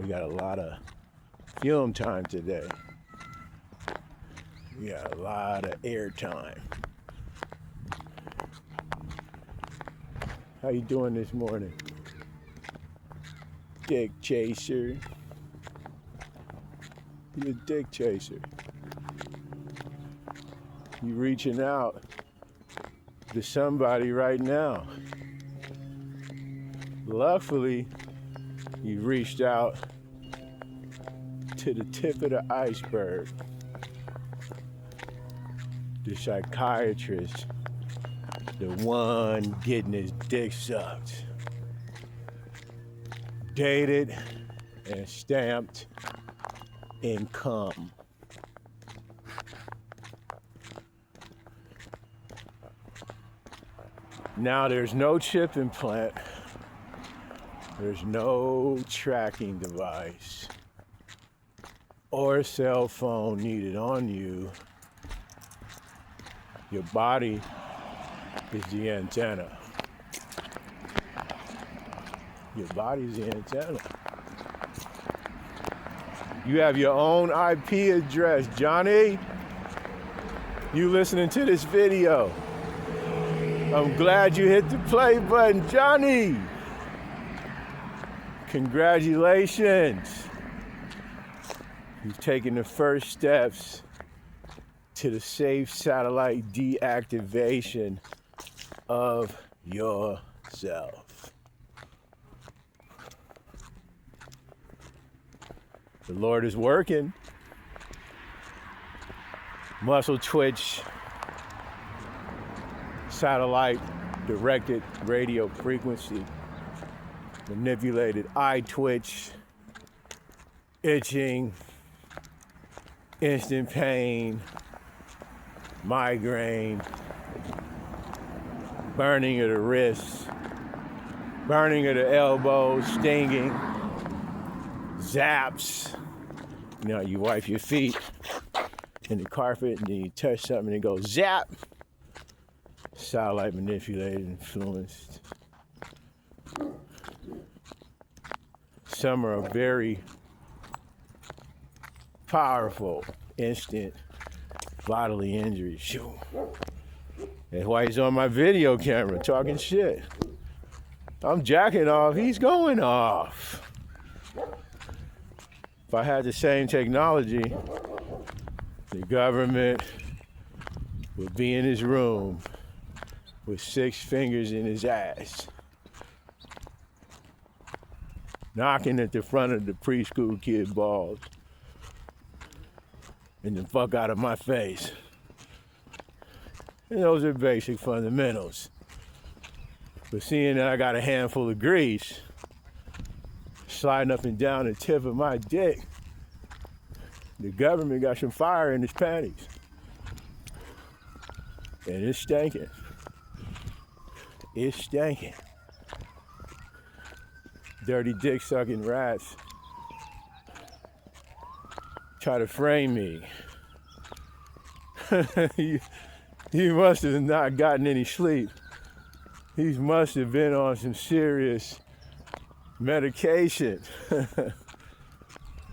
We got a lot of film time today. We got a lot of air time. How you doing this morning? Dick chaser. You a dick chaser. You reaching out to somebody right now. Luckily, you reached out to the tip of the iceberg. The psychiatrist, the one getting his dick sucked, dated and stamped in cum. Now there's no chip implant, there's no tracking device or cell phone needed on you. Your body is the antenna. Your body's the antenna. You have your own IP address, Johnny. You listening to this video. I'm glad you hit the play button, Johnny. Congratulations. You've taken the first steps to the safe satellite deactivation of yourself. The Lord is working. Muscle twitch, satellite directed radio frequency, manipulated eye twitch, itching, instant pain, migraine, burning of the wrists, burning of the elbows, stinging, zaps. You know, you wipe your feet in the carpet and then you touch something and it goes zap. Satellite manipulated, influenced. Some are very powerful, instant bodily injuries. Shoo. That's why he's on my video camera talking shit. I'm jacking off, he's going off. If I had the same technology, the government would be in his room with 6 fingers in his ass, knocking at the front of the preschool kid balls and the fuck out of my face. And those are basic fundamentals. But seeing that I got a handful of grease sliding up and down the tip of my dick, the government got some fire in its panties. And it's stinking. It's stinking. Dirty dick sucking rats try to frame me. You must have not gotten any sleep. He must have been on some serious medication.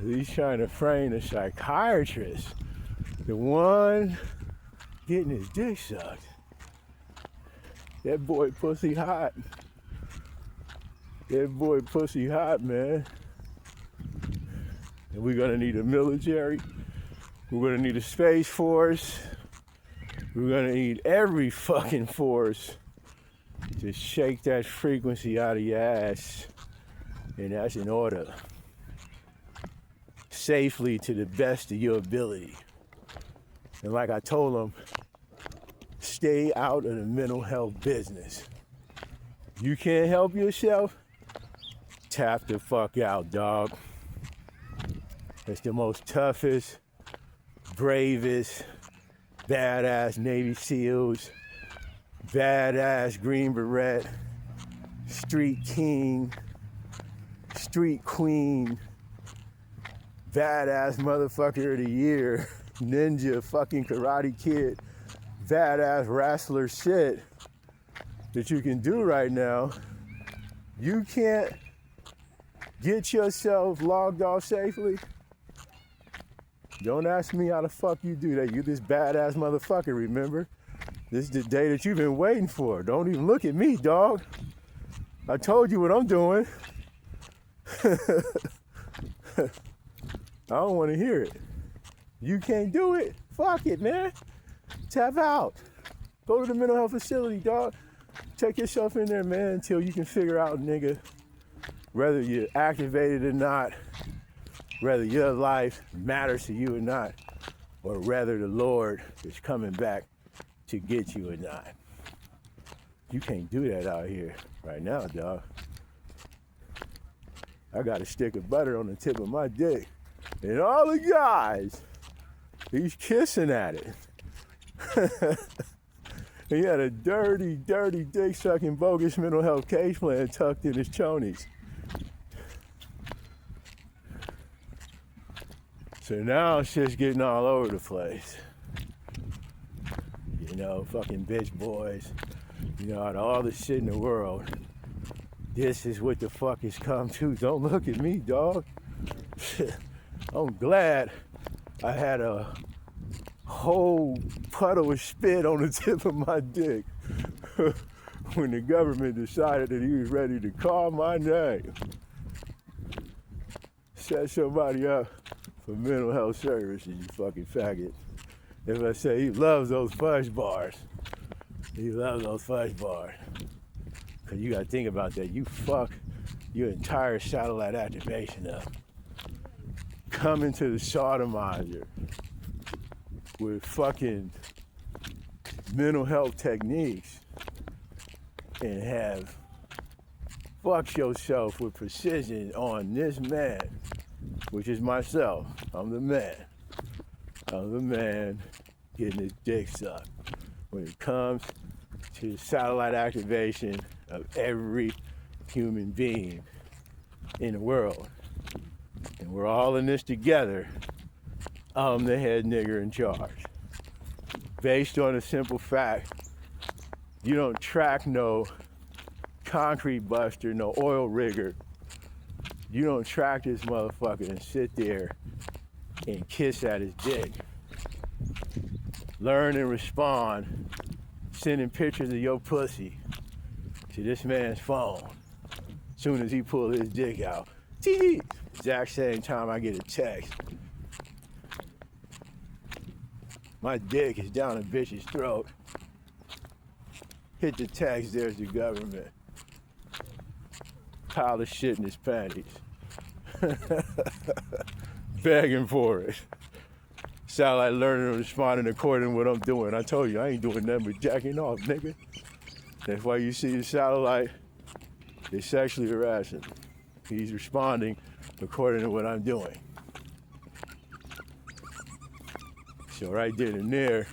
He's trying to frame the psychiatrist, the one getting his dick sucked. That boy pussy hot. That boy pussy hot, man. And we're gonna need a military. We're gonna need a space force. We're gonna need every fucking force to shake that frequency out of your ass. And that's in order. Safely to the best of your ability. And like I told him, stay out of the mental health business. You can't help yourself? Tap the fuck out, dog. It's the most toughest, bravest, badass Navy SEALs, badass Green Beret, street king, street queen, badass motherfucker of the year, ninja fucking Karate Kid, badass wrestler shit that you can do right now. You can't get yourself logged off safely, don't ask me how the fuck you do that. You this badass motherfucker, remember? This is the day that you've been waiting for. Don't even look at me, dog. I told you what I'm doing. I don't want to hear it. You can't do it? Fuck it, man. Tap out. Go to the mental health facility, dog. Take yourself in there, man, until you can figure out, nigga, whether you're activated or not, whether your life matters to you or not, or whether the Lord is coming back to get you or not. You can't do that out here right now, dog. I got a stick of butter on the tip of my dick, and all the guys, he's kissing at it. He had a dirty, dirty, dick-sucking, bogus mental health case plan tucked in his chonies. So now it's just getting all over the place. You know, fucking bitch boys. You know, out of all the shit in the world, this is what the fuck it's come to. Don't look at me, dog. I'm glad I had a whole puddle of spit on the tip of my dick when the government decided that he was ready to call my name. Set somebody up for mental health services, you fucking faggot. If I say he loves those fudge bars, he loves those fudge bars. Cause you gotta think about that. You fuck your entire satellite activation up. Come into the sodomizer with fucking mental health techniques and have fucked yourself with precision on this man, which is myself. I'm the man. I'm the man getting his dick sucked when it comes to satellite activation of every human being in the world. And we're all in this together. I'm the head nigger in charge. Based on a simple fact, you don't track no concrete buster, no oil rigger. You don't track this motherfucker and sit there and kiss at his dick. Learn and respond, sending pictures of your pussy to this man's phone. Soon as he pulls his dick out, tee, exact same time I get a text. My dick is down a bitch's throat. Hit the text, there's the government. Pile of shit in his panties. Begging for it. Sound like learning and responding according to what I'm doing. I told you, I ain't doing nothing but jacking off, nigga. That's why you see the satellite, it's sexually harassing. He's responding according to what I'm doing. So right then and there,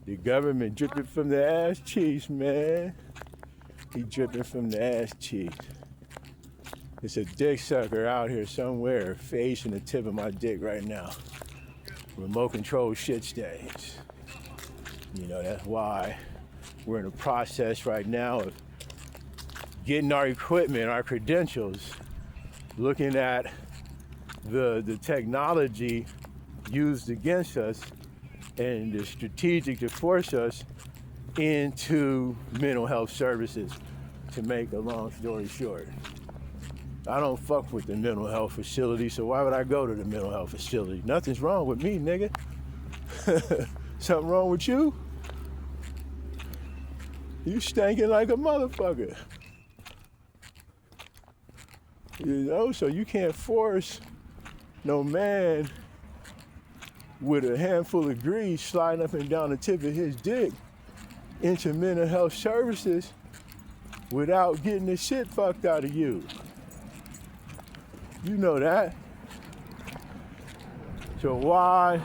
the government dripping from the ass cheeks, man. He dripping from the ass cheeks. It's a dick sucker out here somewhere facing the tip of my dick right now. Remote control shit stains. You know, that's why we're in a process right now of getting our equipment, our credentials, looking at the technology used against us and the strategic to force us into mental health services, to make a long story short. I don't fuck with the mental health facility, so why would I go to the mental health facility? Nothing's wrong with me, nigga. Something wrong with you? You stinking like a motherfucker. You know, so you can't force no man with a handful of grease sliding up and down the tip of his dick into mental health services without getting the shit fucked out of you. You know that. So why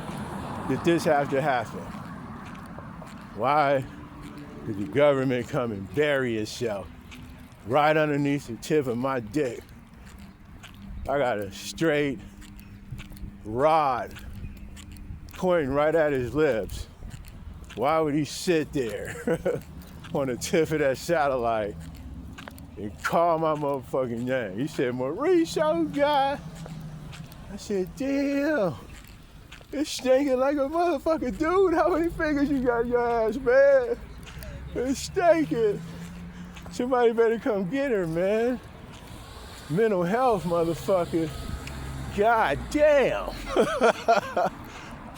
did this have to happen? Why did the government come and bury itself right underneath the tip of my dick? I got a straight rod pointing right at his lips. Why would he sit there on the tip of that satellite and called my motherfucking name. He said, Mauricio guy. I said, damn, it's stinking like a motherfucker, dude. How many fingers you got in your ass, man? It's stinking. Somebody better come get her, man. Mental health, motherfucker. God damn.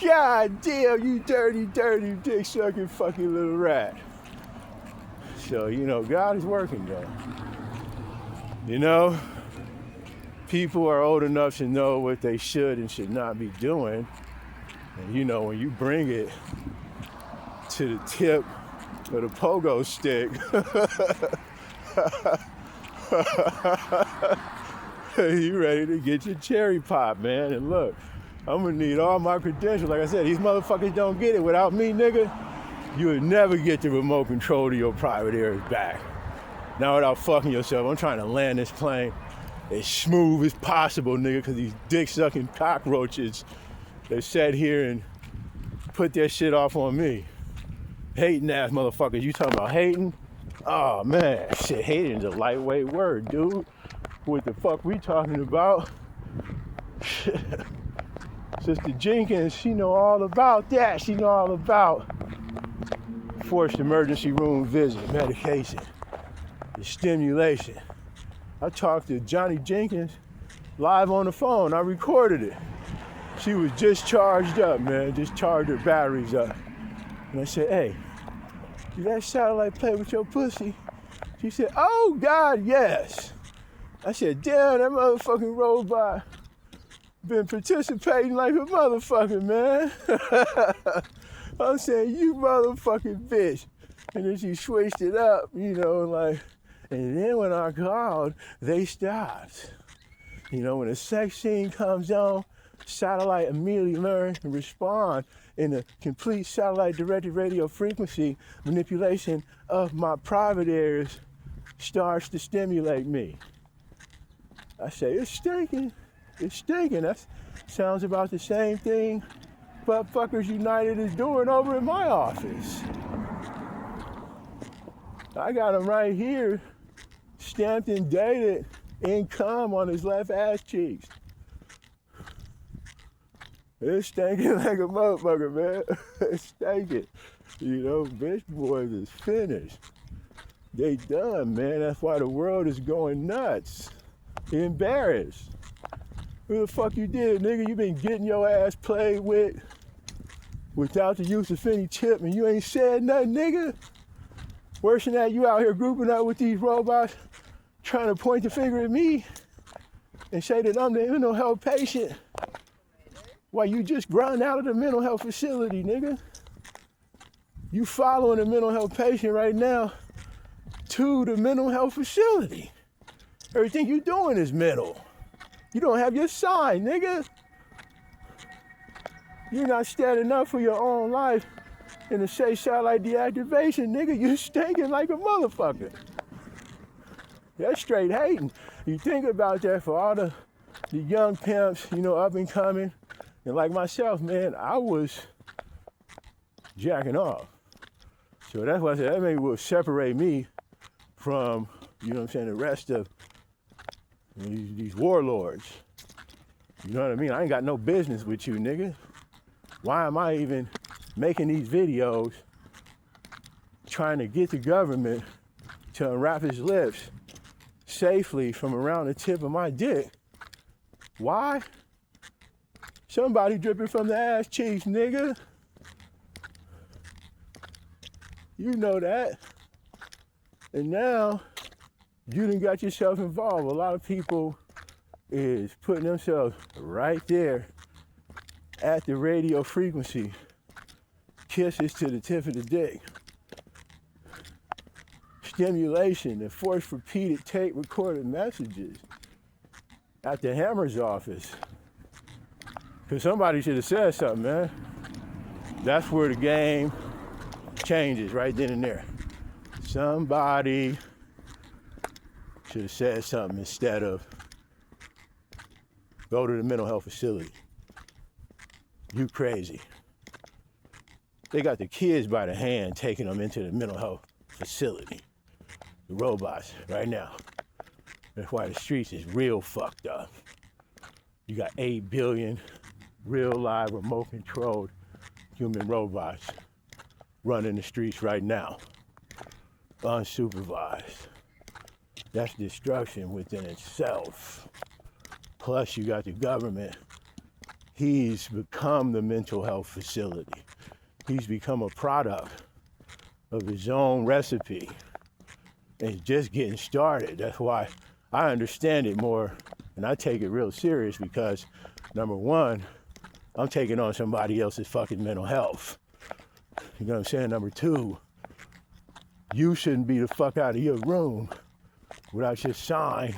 God damn, you dirty, dirty, dick-sucking fucking little rat. So, God is working, though. People are old enough to know what they should and should not be doing. And, when you bring it to the tip of the pogo stick, you ready to get your cherry pop, man. And look, I'm gonna need all my credentials. Like I said, these motherfuckers don't get it. Without me, nigga, you would never get the remote control to your private areas back. Now without fucking yourself, I'm trying to land this plane as smooth as possible, nigga, because these dick-sucking cockroaches, they sat here and put that shit off on me. Hating ass motherfuckers. You talking about hating? Oh man, shit, hating is a lightweight word, dude. What the fuck we talking about? Sister Jenkins, she know all about that. She know all about forced emergency room visit, medication, the stimulation. I talked to Johnny Jenkins live on the phone. I recorded it. She was just charged up, man. Just charged her batteries up. And I said, hey, did that satellite play with your pussy? She said, oh God, yes. I said, damn, that motherfucking robot been participating like a motherfucker, man. I'm saying, you motherfucking bitch. And then she switched it up, and then when I called, they stopped. When a sex scene comes on, satellite immediately learns and respond in a complete satellite directed radio frequency manipulation of my private areas starts to stimulate me. I say, it's stinking. It's stinking. That sounds about the same thing Buttfuckers United is doing over in my office. I got him right here, stamped and dated, income on his left ass cheeks. It's stinking like a motherfucker, man. It's stinking. Bitch boys is finished. They done, man. That's why the world is going nuts. Embarrassed. Who the fuck you did, nigga? You been getting your ass played with without the use of any chip and you ain't said nothing, nigga? Worse than that, you out here grouping up with these robots trying to point the finger at me and say that I'm the mental health patient while you just ground out of the mental health facility, nigga. You following a mental health patient right now to the mental health facility. Everything you doing is mental. You don't have your sign, nigga. You're not standing up for your own life in the say satellite deactivation, nigga. You stinking like a motherfucker. That's straight hating. You think about that for all the young pimps, up and coming. And like myself, man, I was jacking off. So that's why I said that maybe will separate me from, the rest of these warlords. You know what I mean? I ain't got no business with you, nigga. Why am I even making these videos trying to get the government to unwrap his lips safely from around the tip of my dick? Why? Somebody dripping from the ass cheeks, nigga. You know that. And now, you done got yourself involved. A lot of people is putting themselves right there at the radio frequency. Kisses to the tip of the dick. Stimulation and forced repeated tape recorded messages at the Hammer's office. Because somebody should have said something, man. That's where the game changes, right then and there. Somebody should have said something instead of go to the mental health facility. You crazy. They got the kids by the hand taking them into the mental health facility. the robots right now. That's why the streets is real fucked up. You got 8 billion real live remote controlled human robots running the streets right now, unsupervised. That's destruction within itself. Plus you got the government. He's become the mental health facility. He's become a product of his own recipe. And it's just getting started. That's why I understand it more and I take it real serious because, number one, I'm taking on somebody else's fucking mental health. You know what I'm saying? Number two, you shouldn't be the fuck out of your room without your sign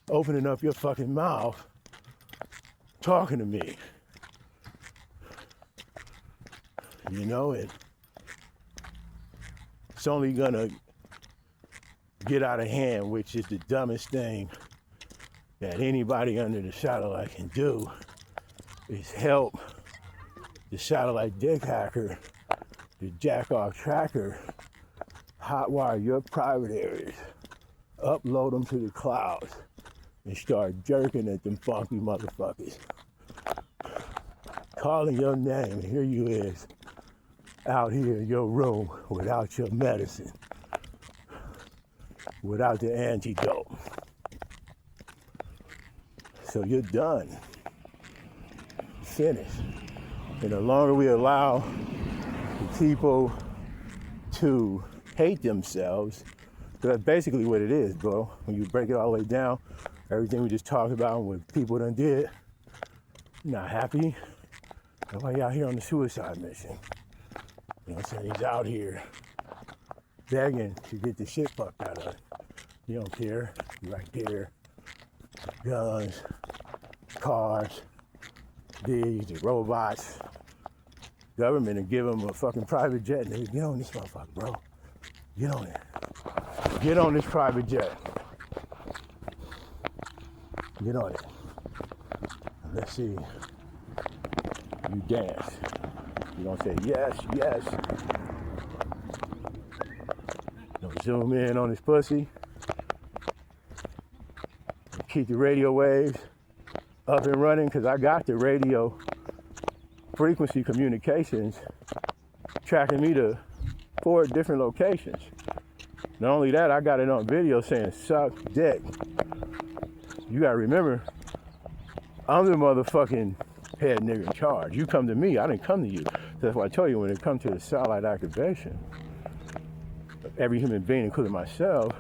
opening up your fucking mouth talking to me. You know, it's only gonna get out of hand, which is the dumbest thing that anybody under the satellite can do, is help the satellite dick hacker, the jack-off tracker, hotwire your private areas, upload them to the clouds, and start jerking at them funky motherfuckers. Calling your name, and here you is, out here in your room without your medicine, without the antidote. So you're done. Finished. And the longer we allow the people to hate themselves, because that's basically what it is, bro. When you break it all the way down, everything we just talked about, what people done did, you're not happy. That's why you're out here on the suicide mission. You know what I'm saying? He's out here begging to get the shit fucked out of it. You don't care. You're right there. Guns, cars, these, the robots. Government and give them a fucking private jet and they get on this motherfucker, bro. Get on it. Get on this private jet. Get on it. Let's see. You dance. You gonna say yes, yes. Don't zoom in on his pussy. Keep the radio waves up and running because I got the radio frequency communications tracking me to 4 different locations. Not only that, I got it on video saying suck dick. You gotta remember, I'm the motherfucking head nigga in charge. You come to me, I didn't come to you. That's why I told you when it comes to the satellite activation, every human being, including myself,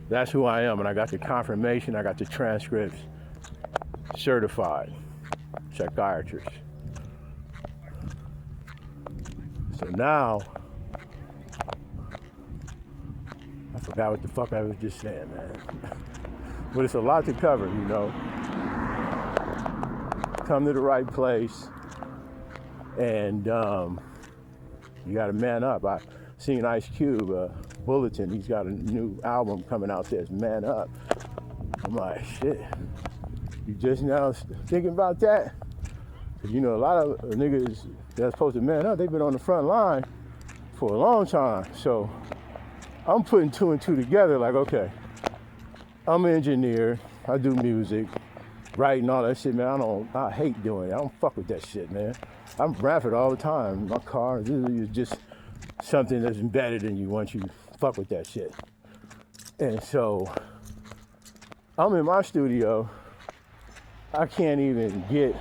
that's who I am. And I got the confirmation, I got the transcripts, certified psychiatrist. So now, I forgot what the fuck I was just saying, man. But it's a lot to cover, you know. Come to the right place, and you gotta man up. I seen Ice Cube, Bulletin, he's got a new album coming out, says Man Up. I'm like, shit, you just now thinking about that? Cause you know, a lot of niggas that's supposed to man up, they've been on the front line for a long time. So I'm putting 2 and 2 together, like, okay, I'm an engineer, I do music, writing, all that shit, man. I hate doing it. I don't fuck with that shit, man. I'm rapping all the time. My car, this is just something that's embedded in you once you fuck with that shit. And so I'm in my studio. I can't even get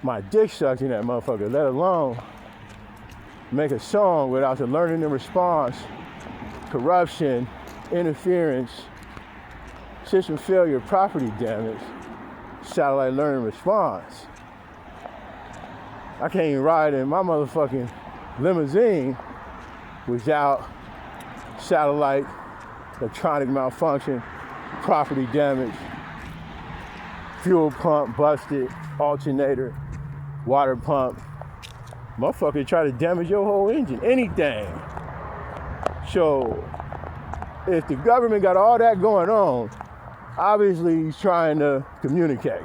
my dick sucked in that motherfucker, let alone make a song without the learning and response, corruption, interference, system failure, property damage, satellite learning response. I can't even ride in my motherfucking limousine without satellite, electronic malfunction, property damage, fuel pump busted, alternator, water pump. Motherfucker try to damage your whole engine, anything. So if the government got all that going on, obviously he's trying to communicate.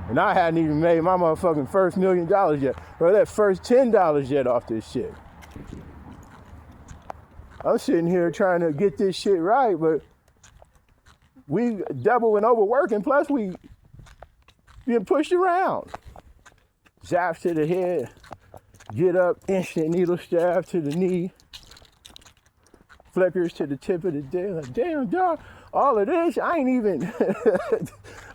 And I hadn't even made my motherfucking first $1 million yet, or that first $10 yet off this shit. I'm sitting here trying to get this shit right, but we double and overworking, plus we being pushed around. Zaps to the head, get up, instant needle stab to the knee, flickers to the tip of the dick. Like, damn, dog, all of this, I ain't even,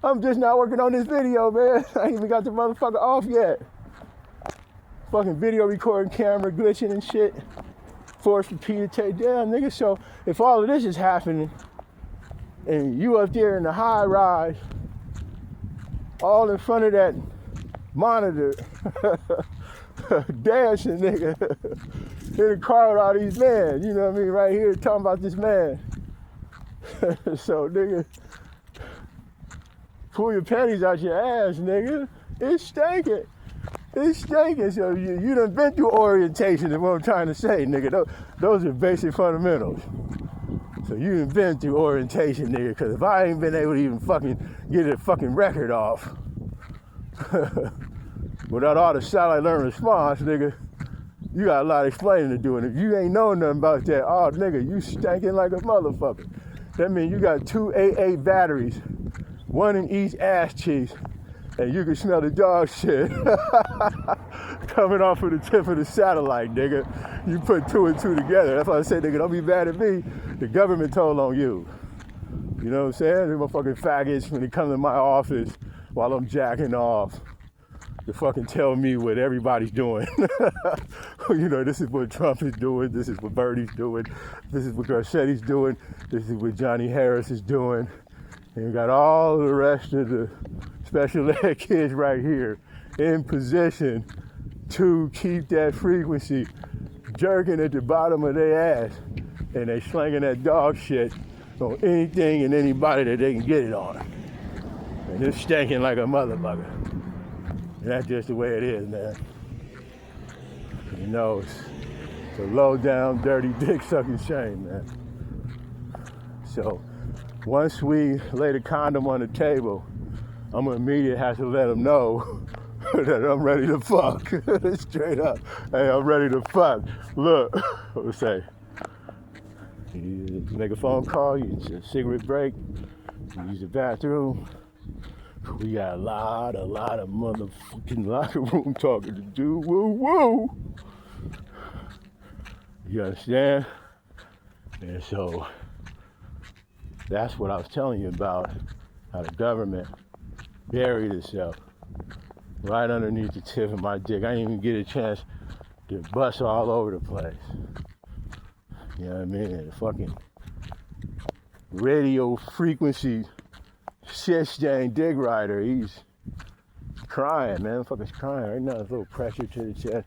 I'm just not working on this video, man. I ain't even got the motherfucker off yet. Fucking video recording camera glitching and shit. Forced repeated take down, nigga. So if all of this is happening, and you up there in the high rise, all in front of that monitor, dancing, nigga, in the car with all these men, you know what I mean, right here talking about this man. So, nigga, pull your panties out your ass, nigga. It's stinking. It's stinking. So you done been through orientation is what I'm trying to say, nigga. Those are basic fundamentals. So you done been through orientation, nigga, because if I ain't been able to even fucking get a fucking record off without all the satellite learn response, nigga, you got a lot of explaining to do. And if you ain't know nothing about that, oh, nigga, you stinking like a motherfucker. That means you got 2 AA batteries, one in each ass cheek, and you can smell the dog shit coming off of the tip of the satellite, nigga. You put 2 and 2 together. That's why I say, nigga, don't be mad at me. The government told on you. You know what I'm saying? They motherfucking faggots when they come to my office while I'm jacking off to fucking tell me what everybody's doing. You know, this is what Trump is doing. This is what Birdie's doing. This is what Garcetti's doing. This is what Johnny Harris is doing. And you got all the rest of the special ed kids right here in position to keep that frequency jerking at the bottom of their ass. And they slinging that dog shit on anything and anybody that they can get it on. And it's stinking like a motherfucker. And that's just the way it is, man. You know, it's a low down, dirty dick sucking shame, man. So once we lay the condom on the table, I'm gonna immediately have to let them know that I'm ready to fuck. Straight up. Hey, I'm ready to fuck. Look, let's say, you make a phone call, you use a cigarette break, you use the bathroom. We got a lot of motherfucking locker room talking to do. Woo woo. You understand? And so that's what I was telling you about, how the government buried itself right underneath the tip of my dick. I didn't even get a chance to bust all over the place. You know what I mean? And the fucking radio frequency shit stained dick rider, he's crying, man. Fucker's crying right now. There's a little pressure to the chest.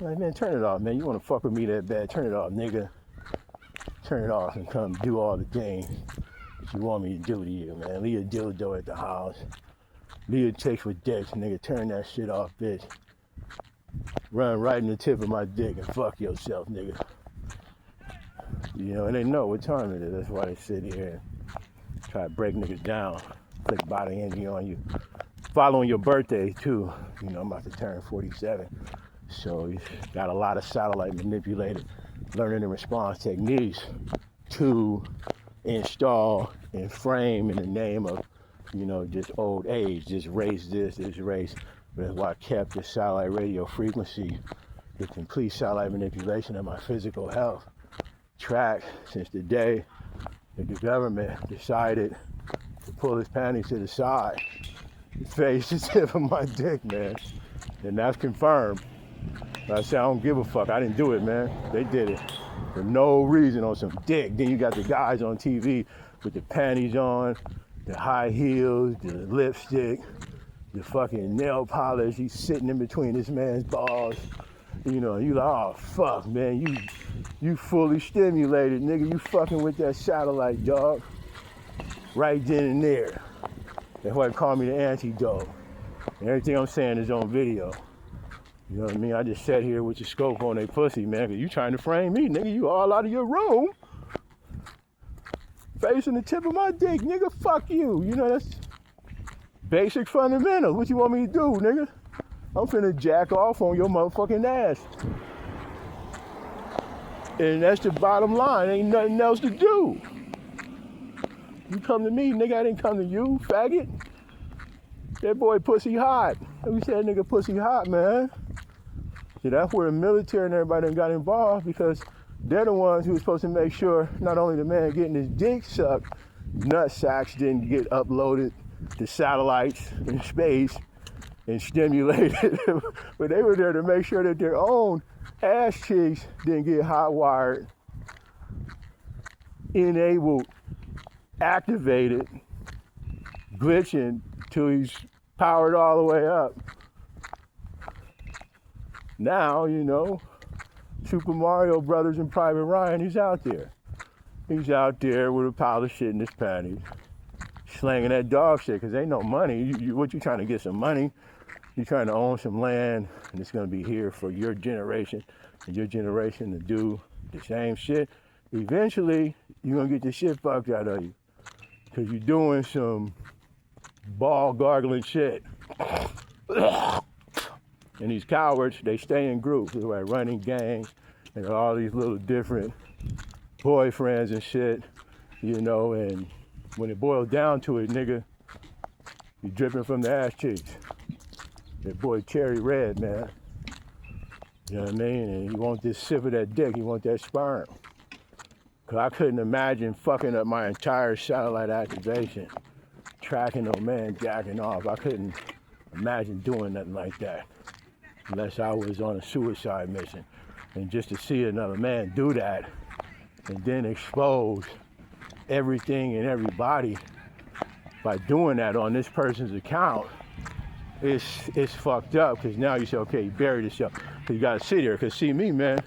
I'm like, man, turn it off, man. You want to fuck with me that bad? Turn it off, nigga. Turn it off and come do all the things that you want me to do to you, man. Leave a dildo at the house. Leave a chicks with dicks, nigga. Turn that shit off, bitch. Run right in the tip of my dick and fuck yourself, nigga. You know, and they know what time it is. That's why they sit here and try to break niggas down. Flick body energy on you. Following your birthday, too. You know, I'm about to turn 47. So you got a lot of satellite manipulated learning and response techniques to install and frame in the name of, you know, just old age, just race this race. But that's why I kept the satellite radio frequency, the complete satellite manipulation of my physical health track since the day that the government decided to pull his panties to the side, face the tip of my dick, man. And that's confirmed. But I said, I don't give a fuck. I didn't do it, man. They did it for no reason on some dick. Then you got the guys on TV with the panties on, the high heels, the lipstick, the fucking nail polish. He's sitting in between this man's balls. You know, you like, oh, fuck, man. You fully stimulated, nigga. You fucking with that satellite, dog. Right then and there. That's why they call me the antidote. And everything I'm saying is on video. You know what I mean? I just sat here with your scope on their pussy, man, because you trying to frame me, nigga. You all out of your room. Facing the tip of my dick, nigga. Fuck you. You know, that's basic fundamentals. What you want me to do, nigga? I'm finna jack off on your motherfucking ass. And that's the bottom line. Ain't nothing else to do. You come to me, nigga, I didn't come to you, faggot. That boy pussy hot. We said nigga pussy hot, man. See, that's where the military and everybody done got involved, because they're the ones who were supposed to make sure not only the man getting his dick sucked, nut sacks didn't get uploaded to satellites in space and stimulated, but they were there to make sure that their own ass cheeks didn't get hot wired, enabled, activated, glitching till he's powered all the way up. Now, you know, Super Mario Brothers and Private Ryan, he's out there. He's out there with a pile of shit in his panties, slanging that dog shit, because ain't no money. What you trying to get some money? You're trying to own some land, and it's going to be here for your generation and your generation to do the same shit. Eventually, you're going to get the shit fucked out of you, because you're doing some ball gargling shit. And these cowards, they stay in groups. They're like running gangs and all these little different boyfriends and shit, you know, and when it boils down to it, nigga, you dripping from the ass cheeks. That boy cherry red, man. You know what I mean? And he want this sip of that dick, he want that sperm. Cause I couldn't imagine fucking up my entire satellite activation, tracking no man jacking off. I couldn't imagine doing nothing like that unless I was on a suicide mission. And just to see another man do that and then expose everything and everybody by doing that on this person's account, it's fucked up, because now you say, okay, you buried yourself. Because you gotta sit here, because see me, man,